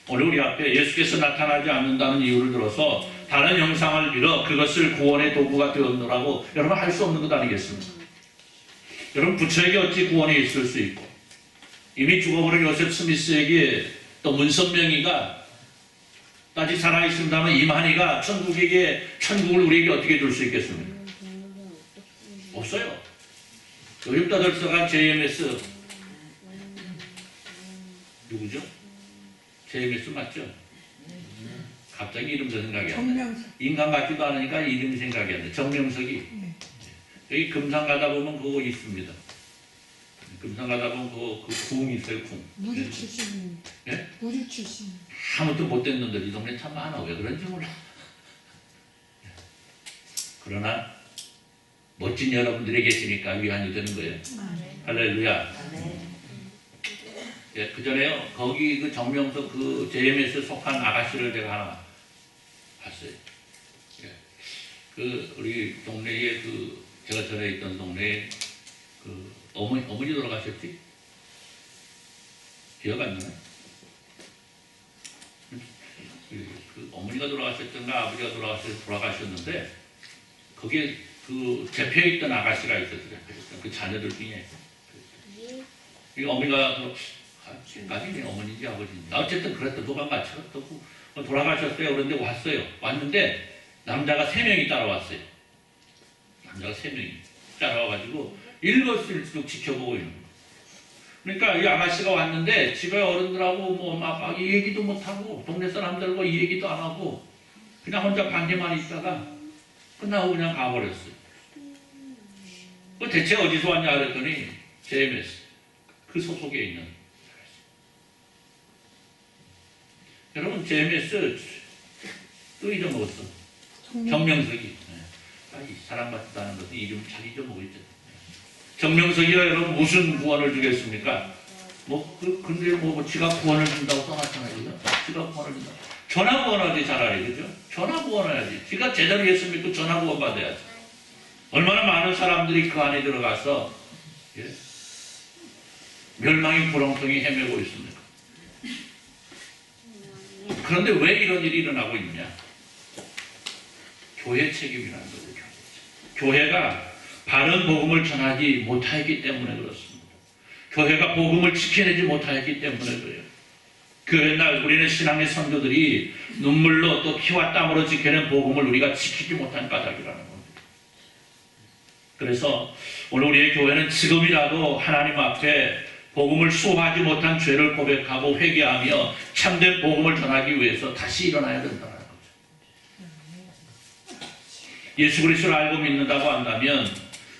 오늘 우리 앞에 예수께서 나타나지 않는다는 이유를 들어서 다른 형상을 빌어 그것을 구원의 도구가 되었노라고 여러분 할 수 없는 것 아니겠습니까? 여러분 부처에게 어찌 구원이 있을 수 있고 이미 죽어버린 요셉 스미스에게 또 문선명이가 아직 살아있습니다만 이만희가 천국을 우리에게 어떻게 줄 수 있겠습니까? 없어요. 요즘 떠들썩한 JMS 누구죠? JMS 맞죠? 갑자기 이름도 생각이 안 나요. 인간 같지도 않으니까 이름이 생각이 안 나요. 정명석이. 여기 금산 가다 보면 그거 있습니다. 금산 가다 보면 그 궁 있어요, 궁. 무주 출신. 예? 무주 출신. 아무도 못된 놈들 이 동네 참 많아. 왜 그런지 몰라. 그러나 멋진 여러분들이 계시니까 위안이 되는 거예요. 할렐루야. 예, 그 전에요. 거기 그 정명석 그 JMS 속한 아가씨를 제가 하나 봤어요. 예. 그 우리 동네에 그 제가 전에 있던 동네에 그 어머니 돌아가셨지? 기억 안 나요? 그 어머니가 돌아가셨던가 아버지가 돌아가셨는데 거기에 그 대표에 있던 아가씨가 있었어요. 그 자녀들 중에 이 어머니가 생각이 내 어머니인지 아버지인지 어쨌든 그랬던 누가 맞췄고 돌아가셨어요. 그런데 왔는데 남자가 3명이 따라왔어요. 남자가 3명이 따라와가지고 일거수일투족 지켜보고 있는 거예요. 그러니까 이 아가씨가 왔는데 집에 어른들하고 뭐 막 이 얘기도 못하고 동네 사람들과 이 얘기도 안 하고 그냥 혼자 방에만 있다가 끝나고 그냥 가버렸어요. 그 대체 어디서 왔냐 그랬더니 JMS 그 소속에 있는 여러분 JMS 또 잊어먹었어. 정명석이 이 사람 같지도 않은 것도 이름 잘 잊어먹었죠. 정명석이가 여러분 무슨 구원을 주겠습니까? 근데 지가 구원을 준다고 써놨잖아요. 지가 구원을 준다. 전화 구원하지 차라리, 그죠? 전화 구원해야지. 지가 제대로 예수 믿고 전화 구원 받아야지. 얼마나 많은 사람들이 그 안에 들어가서 멸망의 구렁텅이 헤매고 있습니까? 그런데 왜 이런 일이 일어나고 있냐? 교회 책임이라는 거죠. 교회가 바른 복음을 전하지 못하였기 때문에 그렇습니다. 교회가 복음을 지켜내지 못하였기 때문에 그래요. 그 옛날 우리는 신앙의 선조들이 눈물로 또 피와 땀으로 지켜낸 복음을 우리가 지키지 못한 까닭이라는 겁니다. 그래서 오늘 우리의 교회는 지금이라도 하나님 앞에 복음을 수호하지 못한 죄를 고백하고 회개하며 참된 복음을 전하기 위해서 다시 일어나야 된다는 거죠. 예수 그리스도를 알고 믿는다고 한다면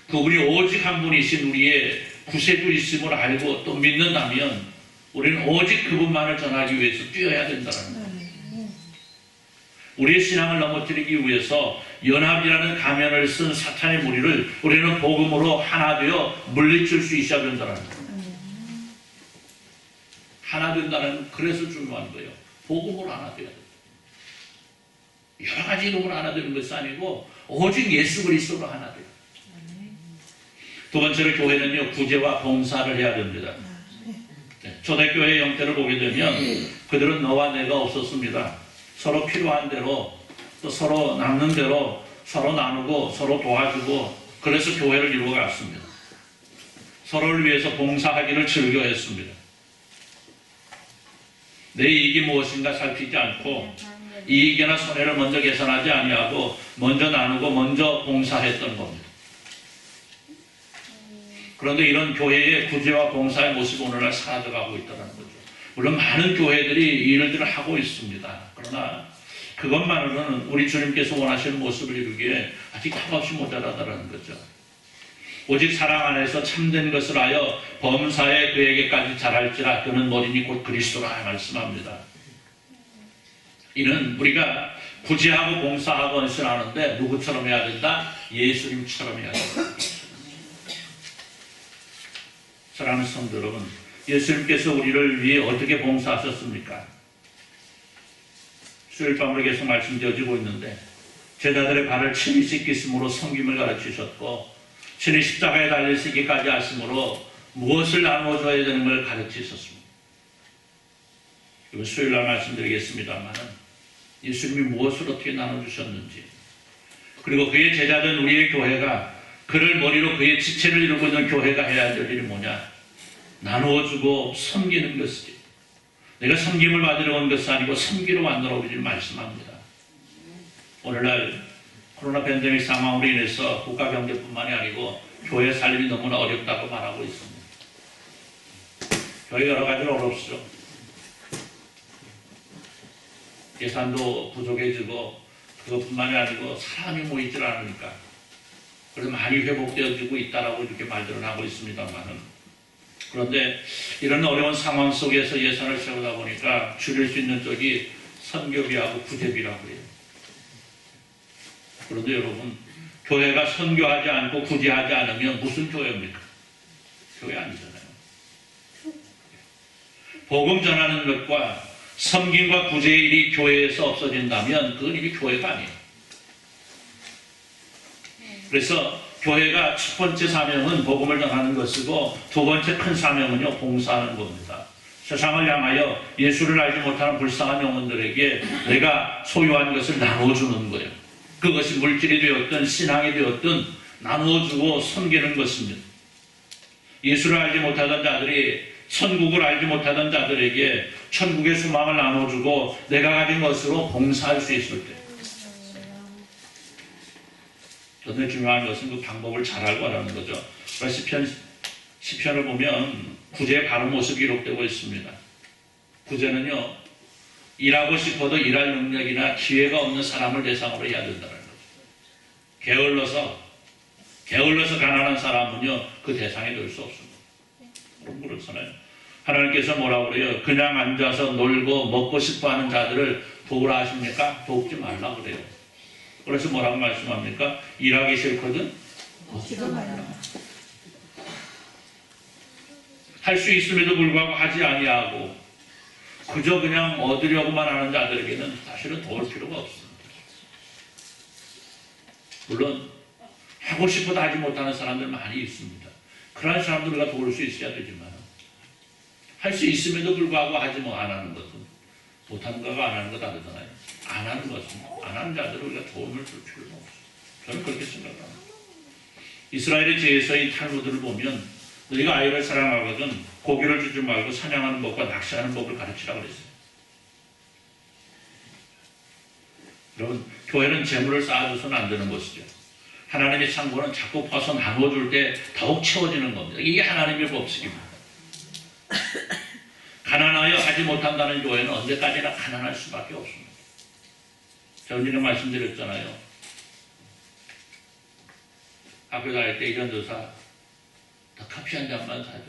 그분이 오직 한 분이신 우리의 구세주이심을 알고 또 믿는다면 우리는 오직 그분만을 전하기 위해서 뛰어야 된다는 거예요. 우리의 신앙을 넘어뜨리기 위해서 연합이라는 가면을 쓴 사탄의 무리를 우리는 복음으로 하나 되어 물리칠 수 있어야 된다는 거예요. 하나 된다는 그래서 중요한 거예요. 복음으로 하나 되어야 돼요. 여러 가지 이름으로 하나 되는 것이 아니고 오직 예수 그리스도로 하나 돼요. 두 번째로 교회는요, 구제와 봉사를 해야 됩니다. 초대교회의 형태를 보게 되면 그들은 너와 내가 없었습니다. 서로 필요한 대로 또 서로 남는 대로 서로 나누고 서로 도와주고 그래서 교회를 이루어갔습니다. 서로를 위해서 봉사하기를 즐겨했습니다. 내 이익이 무엇인가 살피지 않고 이익이나 손해를 먼저 계산하지 아니하고 먼저 나누고 먼저 봉사했던 겁니다. 그런데 이런 교회의 구제와 봉사의 모습이 오늘날 사라져가고 있다는 거죠. 물론 많은 교회들이 이 일들을 하고 있습니다. 그러나 그것만으로는 우리 주님께서 원하시는 모습을 이루기에 아직 값없이 모자라다는 거죠. 오직 사랑 안에서 참된 것을 하여 범사에 그에게까지 자랄지라 그는 머리니 곧 그리스도라 말씀합니다. 이는 우리가 구제하고 봉사하고 헌신하는데 누구처럼 해야 된다? 예수님처럼 해야 된다. 사랑하는 성도 여러분, 예수님께서 우리를 위해 어떻게 봉사하셨습니까? 수요일 밤으로 계속 말씀되어지고 있는데 제자들의 발을 친히 씻기심으로 섬김을 가르치셨고 친히 십자가에 달리시기까지 하심으로 무엇을 나누어줘야 되는 걸 가르치셨습니다. 이번 수요일 날 말씀드리겠습니다만은 예수님이 무엇을 어떻게 나눠주셨는지 그리고 그의 제자된 우리의 교회가 그를 머리로 그의 지체를 이루고 있는 교회가 해야 될 일이 뭐냐? 나누어주고 섬기는 것이지. 내가 섬김을 받으러 온 것이 아니고 섬기러 만들어 오기를 말씀합니다. 오늘날 코로나 팬데믹 상황으로 인해서 국가 경제뿐만이 아니고 교회 살림이 너무나 어렵다고 말하고 있습니다. 교회 여러 가지로 어렵죠. 예산도 부족해지고 그것뿐만이 아니고 사람이 모이질 않으니까 그래서 많이 회복되어지고 있다라고 이렇게 말들은 하고 있습니다만은 그런데 이런 어려운 상황 속에서 예산을 세우다 보니까 줄일 수 있는 쪽이 선교비하고 구제비라고 해요. 그런데 여러분, 교회가 선교하지 않고 구제하지 않으면 무슨 교회입니까? 교회 아니잖아요. 복음 전하는 것과 섬김과 구제의 일이 교회에서 없어진다면 그건 이미 교회가 아니에요. 그래서 교회가 첫 번째 사명은 복음을 전하는 것이고 두 번째 큰 사명은요, 봉사하는 겁니다. 세상을 향하여 예수를 알지 못하는 불쌍한 영혼들에게 내가 소유한 것을 나누어주는 거예요. 그것이 물질이 되었든 신앙이 되었든 나누어주고 섬기는 것입니다. 예수를 알지 못하던 자들이 천국을 알지 못하던 자들에게 천국의 소망을 나눠주고 내가 가진 것으로 봉사할 수 있을 때 그런데 중요한 것은 그 방법을 잘 알고 하라는 거죠. 시편을 보면 구제의 바른 모습이 기록되고 있습니다. 구제는요, 일하고 싶어도 일할 능력이나 기회가 없는 사람을 대상으로 해야 된다는 거죠. 게을러서 가난한 사람은요, 그 대상이 될 수 없습니다. 그렇잖아요. 하나님께서 뭐라고 그래요? 그냥 앉아서 놀고 먹고 싶어 하는 자들을 도우라 하십니까? 돕지 말라 그래요. 그래서 뭐라고 말씀합니까? 일하기 싫거든? 먹지도 말라. 할 수 있음에도 불구하고 하지 아니하고 그저 그냥 얻으려고만 하는 자들에게는 사실은 도울 필요가 없습니다. 물론 하고 싶어도 하지 못하는 사람들 많이 있습니다. 그러한 사람들 우리가 도울 수 있어야 되지만 할 수 있음에도 불구하고 하지 안 하는 것은 못하는 거가 안 하는 거 다르잖아요. 안 하는 것은 안 하는 자들을 우리가 도움을 줄 필요가 없어요. 저는 그렇게 생각합니다. 이스라엘의 제에서의 탈무드를 보면 너희가 아이를 사랑하거든 고기를 주지 말고 사냥하는 법과 낚시하는 법을 가르치라고 그랬어요. 여러분, 교회는 재물을 쌓아줘서는 안 되는 것이죠. 하나님의 창고는 자꾸 파서 나눠줄 때 더욱 채워지는 겁니다. 이게 하나님의 법칙입니다. 가난하여 하지 못한다는 교회는 언제까지나 가난할 수밖에 없습니다. 제가 전에 말씀드렸잖아요. 학교 다닐 때 이런 조사 나 커피 한 잔만 사줘.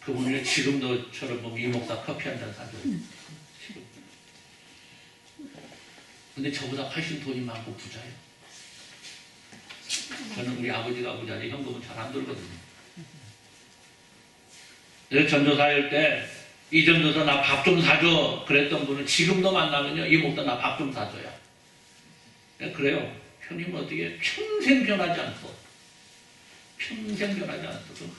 그분이 지금도처럼 보면 이 목사 커피 한 잔 사줘. 근데 저보다 훨씬 돈이 많고 부자예요. 저는 우리 아버지가 부자지 현금은 잘 안 들거든요. 내가 전도사일 때 이 전도사 나 밥 좀 사줘 그랬던 분은 지금도 만나면요 이 목사 나 밥 좀 사줘요. 그래요. 형님 어떻게 평생 변하지 않고 평생 변하지 않고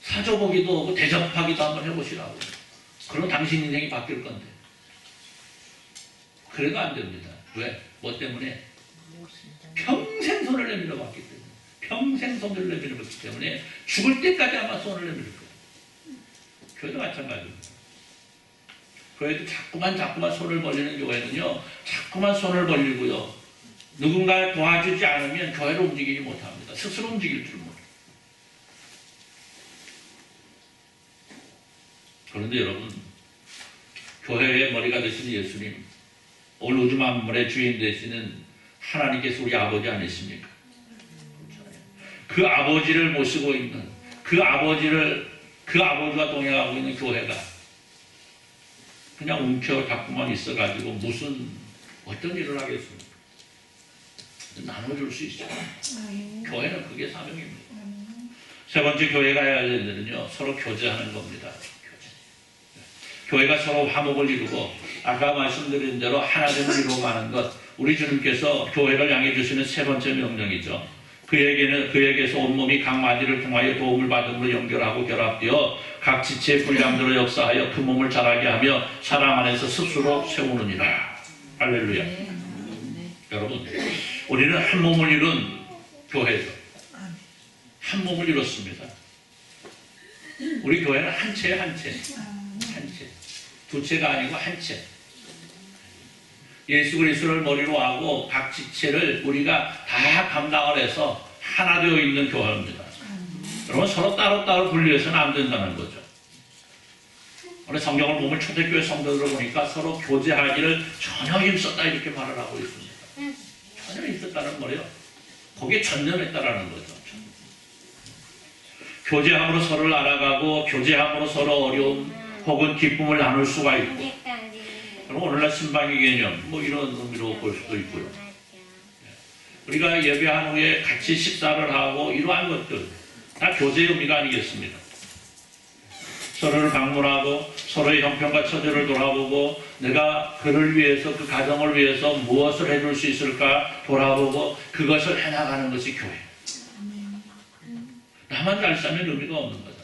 사줘보기도 하고 대접하기도 한번 해보시라고. 그럼 당신 인생이 바뀔 건데. 그래도 안 됩니다. 왜? 뭐 때문에? 평생 손을 내밀어 봤기 때문에. 평생 손을 내밀어 봤기 때문에 죽을 때까지 아마 손을 내밀을 거예요. 교회도 마찬가지입니다. 교회도 자꾸만 손을 벌리는 교회는요. 자꾸만 손을 벌리고요. 누군가 도와주지 않으면 교회를 움직이지 못합니다. 스스로 움직일 줄 몰라요. 그런데 여러분, 교회의 머리가 되신 예수님, 올 우주 만물의 주인 되시는 하나님께서 우리 아버지 아니십니까? 그 아버지를 모시고 있는 그 아버지와 동행하고 있는 교회가 그냥 움켜잡고만 있어가지고 무슨 어떤 일을 하겠습니까? 나눠줄 수 있어요. 교회는 그게 사명입니다. 세 번째 교회가 해야 할 일은요 서로 교제하는 겁니다. 교회가 서로 화목을 이루고 아까 말씀드린 대로 하나됨을 이루어가는 것, 우리 주님께서 교회를 향해 주시는 세 번째 명령이죠. 그에게서 온몸이 각 마디를 통하여 도움을 받음으로 연결하고 결합되어 각 지체의 분량대로 역사하여 그 몸을 자라게 하며 사랑 안에서 스스로 세우느니라. 할렐루야. 여러분, 우리는 한 몸을 이룬 교회죠. 한 몸을 이뤘습니다. 우리 교회는 한 채. 두 채가 아니고 한 채. 예수 그리스도를 머리로 하고 각 지체를 우리가 다 감당을 해서 하나 되어 있는 교회입니다. 여러분 서로 따로따로 분리해서는 안 된다는 거죠. 오늘 성경을 보면 초대교회 성도들을 보니까 서로 교제하기를 전혀 힘썼다 이렇게 말을 하고 있습니다. 전혀 힘썼다는 거예요. 거기에 전념했다라는 거죠. 교제함으로 서로를 알아가고 교제함으로 서로 어려움 혹은 기쁨을 나눌 수가 있고, 그럼 오늘날 신방의 개념 뭐 이런 의미로 볼 수도 있고요. 우리가 예배한 후에 같이 식사를 하고 이러한 것들 다 교제의 의미가 아니겠습니까? 서로를 방문하고 서로의 형편과 처지를 돌아보고 내가 그를 위해서 그 가정을 위해서 무엇을 해줄 수 있을까 돌아보고 그것을 해나가는 것이 교회. 나만 잘 사면 의미가 없는 거잖아요.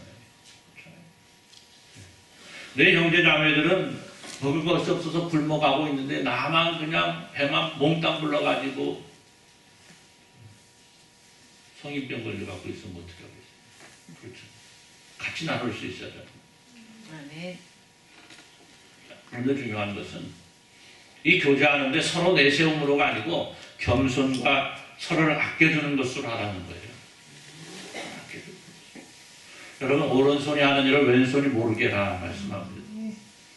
내 형제 자매들은 먹을 것이 없어서 굶어가고 있는데 나만 그냥 배만 몽땅 불러가지고 성인병 걸려갖고 있으면 어떻게 하겠어요? 그렇죠. 같이 나눌 수 있어야 돼요. 그런데 중요한 것은 이 교제하는데 서로 내세움으로가 아니고 겸손과 서로를 아껴주는 것으로 하라는 거예요. 여러분 오른손이 하는 일을 왼손이 모르게 하라 말씀합니다.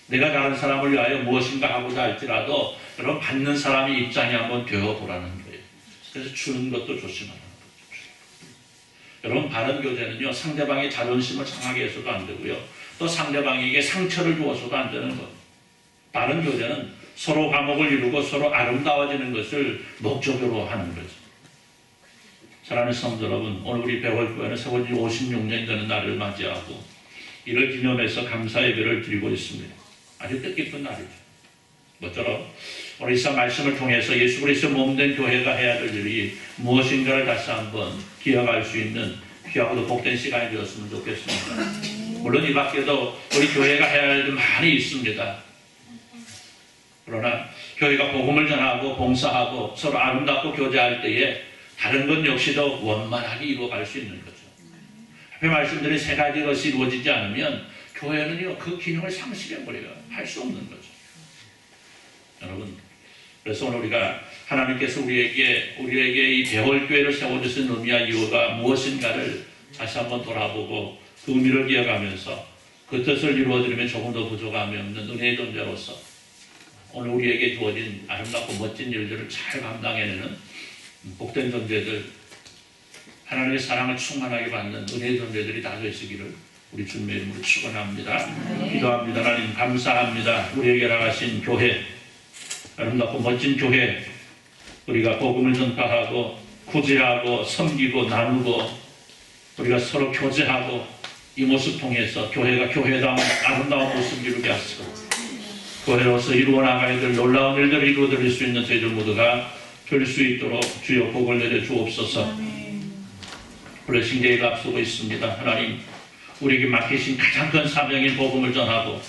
내가 다른 사람을 위하여 무엇인가 하고자 할지라도 여러분 받는 사람의 입장이 한번 되어보라는 거예요. 그래서 주는 것도 조심하라는 거죠. 여러분 바른 교제는요 상대방의 자존심을 상하게 해서도 안 되고요 또 상대방에게 상처를 주어서도 안 되는 거예요. 바른 교제는 서로 화목을 이루고 서로 아름다워지는 것을 목적으로 하는 거죠. 사랑하는 성도 여러분, 오늘 우리 배월교회는 세워진 56년 되는 날을 맞이하고 이를 기념해서 감사 예배를 드리고 있습니다. 아주 뜻깊은 날이죠. 모쪼록 오늘 이 말씀을 통해서 예수 그리스도 몸된 교회가 해야 될 일이 무엇인가를 다시 한번 기억할 수 있는 귀하고도 복된 시간이 되었으면 좋겠습니다. 물론 이 밖에도 우리 교회가 해야 할 일이 많이 있습니다. 그러나 교회가 복음을 전하고 봉사하고 서로 아름답고 교제할 때에 다른 것 역시도 원만하게 이루어갈 수 있는 거죠. 앞에 말씀드린 세 가지 것이 이루어지지 않으면 교회는요 그 기능을 상실해버려요. 할 수 없는 거죠. 여러분, 그래서 오늘 우리가 하나님께서 우리에게 이 배월교회를 세워주신 의미와 이유가 무엇인가를 다시 한번 돌아보고 그 의미를 기억하면서 그 뜻을 이루어드리면 조금 더 부족함이 없는 은혜의 존재로서 오늘 우리에게 주어진 아름답고 멋진 일들을 잘 감당해내는 복된 존재들, 하나님의 사랑을 충만하게 받는 은혜의 존재들이 다 되시기를 우리 주님의 이름으로 축원합니다. 기도합니다. 하나님 감사합니다. 우리에게 허락하신 교회, 아름답고 멋진 교회, 우리가 복음을 전파하고 구제하고 섬기고 나누고 우리가 서로 교제하고 이 모습 통해서 교회가 교회다운 아름다운 모습을 이루게 하시고 교회로서 이루어 나가야 될 놀라운 일들을 이루어드릴 수 있는 저희들 모두가 될 수 있도록 주여 복을 내려 주옵소서. 블레싱데이를 앞서고 있습니다. 하나님, 우리에게 맡기신 가장 큰 사명인 복음을 전하고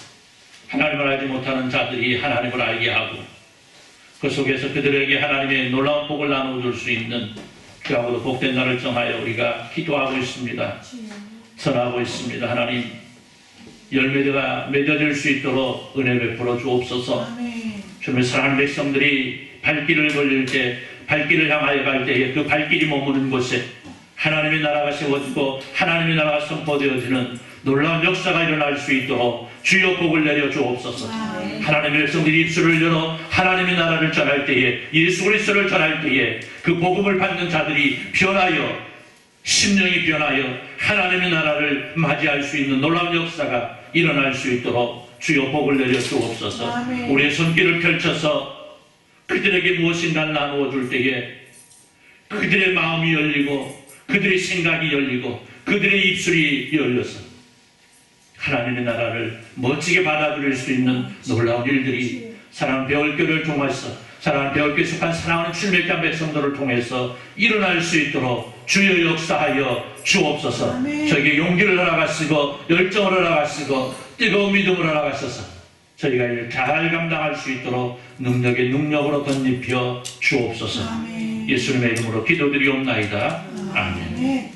하나님을 알지 못하는 자들이 하나님을 알게 하고 그 속에서 그들에게 하나님의 놀라운 복을 나눠줄 수 있는 귀하고도 복된 날을 정하여 우리가 기도하고 있습니다. 선하고 있습니다. 하나님, 열매가 맺어질 수 있도록 은혜 베풀어 주옵소서. 주님의 사랑하는 백성들이 발길을 돌릴 때, 발길을 향하여 갈 때에 그 발길이 머무는 곳에 하나님의 나라가 세워지고 하나님의 나라가 선포되어지는 놀라운 역사가 일어날 수 있도록 주여 복을 내려 주옵소서. 하나님의 백성들이 입술을 열어 하나님의 나라를 전할 때에, 예수 그리스도를 전할 때에 그 복음을 받는 자들이 변하여, 심령이 변하여 하나님의 나라를 맞이할 수 있는 놀라운 역사가 일어날 수 있도록 주여 복을 내려 주옵소서. 우리의 손길을 펼쳐서 그들에게 무엇인가 나누어 줄 때에 그들의 마음이 열리고 그들의 생각이 열리고 그들의 입술이 열려서 하나님의 나라를 멋지게 받아들일 수 있는 놀라운 일들이 사랑하는 배울교를 통해서, 사랑하는 배울교에 속한 사랑하는 출애굽한 백성들을 통해서 일어날 수 있도록 주여 역사하여 주옵소서. 저에게 용기를 허락하시고 열정을 허락하시고 뜨거운 믿음을 허락하셔서 저희가 이를 잘 감당할 수 있도록 능력의 능력으로 덧입혀 주옵소서. 예수님의 이름으로 기도드리옵나이다. 아멘.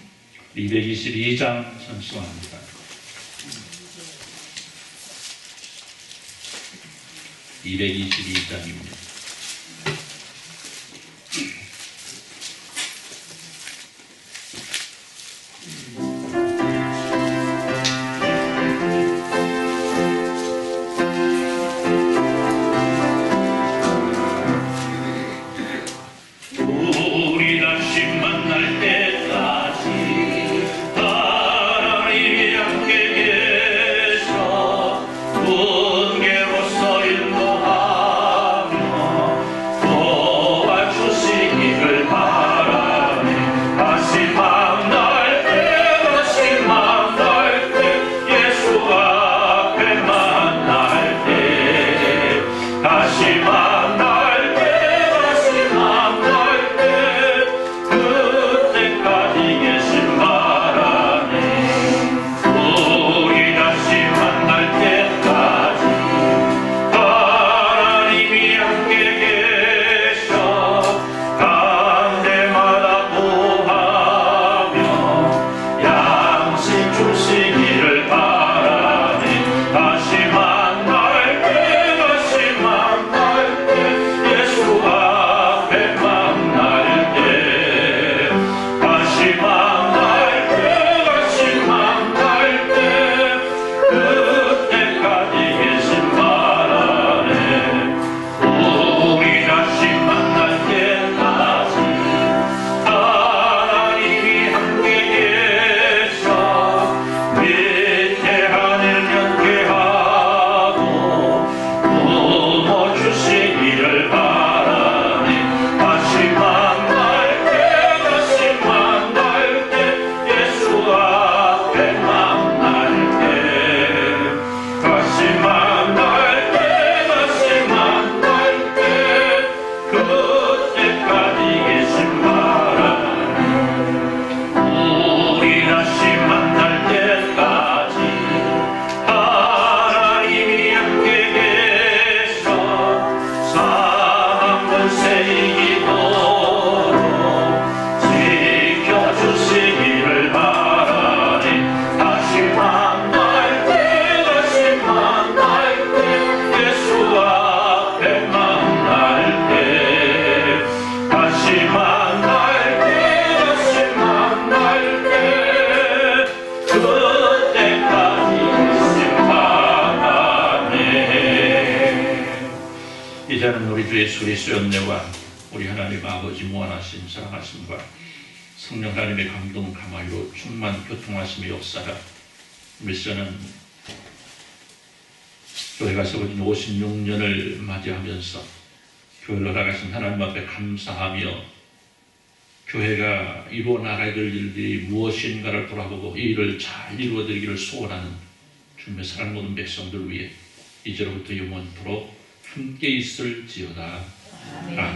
222장 선수합니다. (222장입니다) 우리 다시 만날 때까지 하나님이 함께 계셔 군계로서 인도하며 도와주시기를 바라네. 다시 만날 때, 다시 만날 때, 예수 앞에 만날 때, 다시 만날 때, 다시 만날 때, 그때까지 계신 바라네. 우리 다시 만날 때까지 하나님이 함께 계셔 간 데마다 보하며 양식 주시기를 바라네. 다시 만날 때, 다시 만날 때, 예수 앞에 만날 때, 다시 만날 때, 다시 만날 때, 그때까지 계신 바라네. 우리 다시 만날 때까지 하나님이 함께 계셔 밑에 하늘 경계하고 부어주시기를 바라네. 다시 만날 때, 다시 만날 때, 예수 앞에 만날 때, 다시 만날 때, 다시 만날 때, 그때까지 계신 바라네. 우리 다시 만날 때까지 하나님이 함께 계셔 사망 권세 이기도록 지켜주시기를 바라네. 다시 만날 때, 다시 만날 때, 예수 앞에 만날 때, 다시 만날 때, 다시 만날 때, 그때까지 계신 바라네. 이제는 우리 주 예수 그리스도의 은혜와 우리 하나님 아버지 무한하심 사랑하심과 성령 하나님의 감동 감화로 충만 교통하심의 역사가 미션은 교회가 세워진 56년을 맞이하면서 교회를 허락하신 하나님 앞에 감사하며 교회가 이루어 나가야 될 일들이 무엇인가를 돌아보고 이 일을 잘 이루어드리기를 소원하는 주님의 사랑하는 모든 백성들 위해 이제로부터 영원토록 함께 있을지어다. 아멘.